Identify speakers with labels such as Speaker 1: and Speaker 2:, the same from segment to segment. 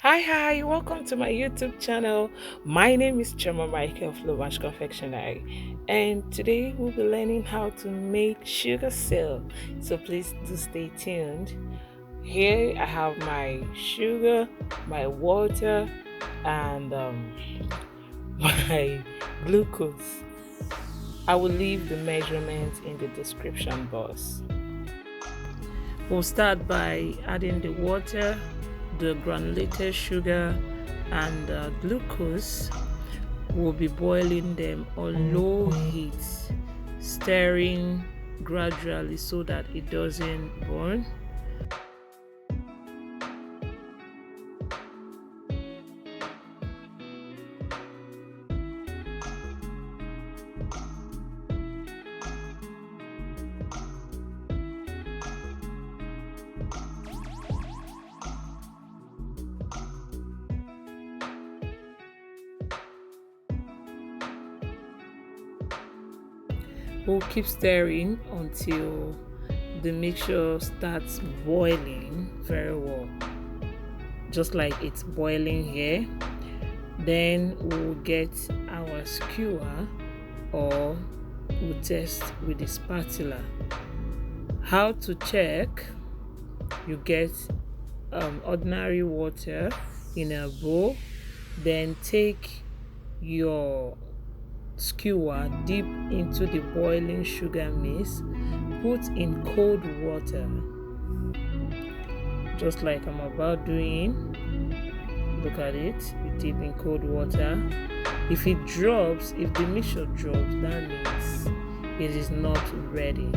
Speaker 1: Hi, welcome to my YouTube channel. My name is Chema Michael Flowash Confectionery, and today we'll be learning how to make sugar seal. So please do stay tuned. Here I have my sugar, my water, and my glucose. I will leave the measurements in the description box. We'll start by adding the water, the granulated sugar, and glucose. We'll be boiling them on low heat, stirring gradually so that it doesn't burn. We'll keep stirring until the mixture starts boiling very well, just like it's boiling here. Then we'll get our skewer, or we'll test with the spatula. How to check: you get ordinary water in a bowl, then take your skewer, dip into the boiling sugar mix, put in cold water, just like I'm about doing. Look at it, you dip in cold water. If it drops, if the mixture drops, that means it is not ready.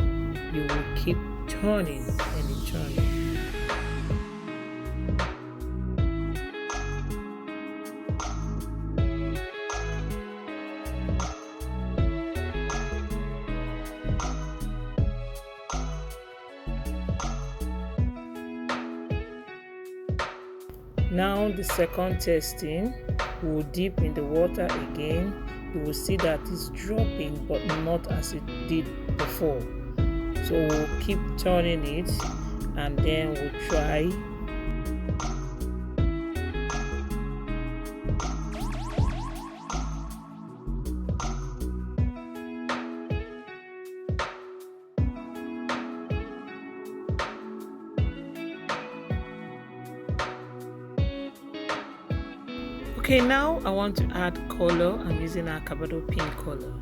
Speaker 1: You will keep turning and turning. Now the second testing, we'll dip in the water again. You will see that it's dropping, but not as it did before. So we'll keep turning it, and then we'll try. Okay, now I want to add color. I'm using a Acabado pink color.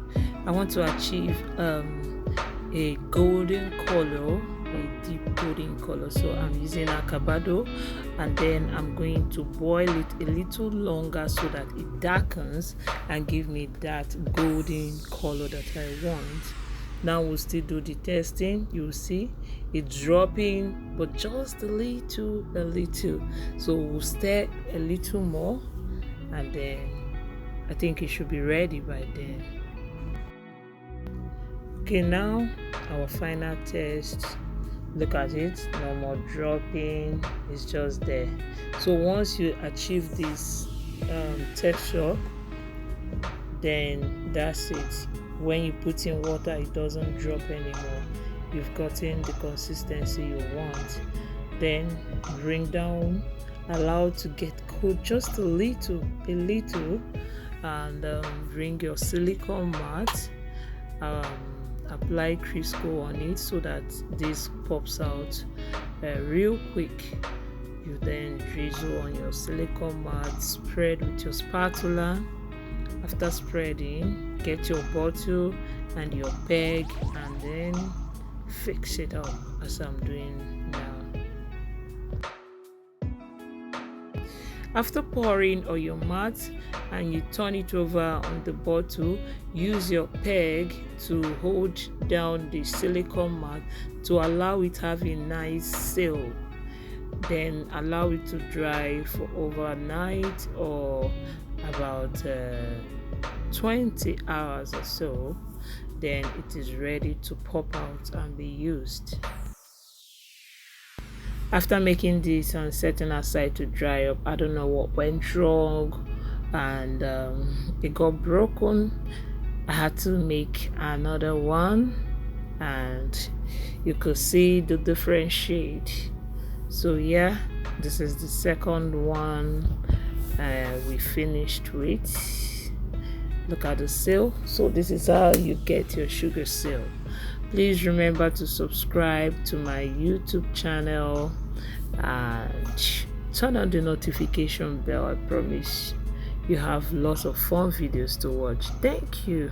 Speaker 1: I want to achieve a golden color, a deep golden color. So I'm using Acabado, and then I'm going to boil it a little longer so that it darkens and give me that golden color that I want. Now we'll still do the testing. You'll see it's dropping, but just a little. So we'll stir a little more, and then I think it should be ready by then. Okay, now our final test. Look at it, no more dropping, it's just there. So once you achieve this texture, then that's it. When you put in water, it doesn't drop anymore. You've gotten the consistency you want. Then bring down, allow to get cold just a little, and bring your silicone mat, apply Crisco on it so that this pops out real quick. You then drizzle on your silicone mat, spread with your spatula. After spreading, get your bottle and your peg, and then fix it up as I'm doing now. After pouring on your mat and you turn it over on the bottle, use your peg to hold down the silicone mat to allow it to have a nice seal. Then allow it to dry for overnight, or about 20 hours or so. Then it is ready to pop out and be used. After making this and setting aside to dry up, I don't know what went wrong, and it got broken. I had to make another one, and you could see the different shade So yeah, this is the second one we finished with. Look at the sail. So this is how you get your sugar sail. Please remember to subscribe to my YouTube channel and turn on the notification bell. I promise you have lots of fun videos to watch. Thank you.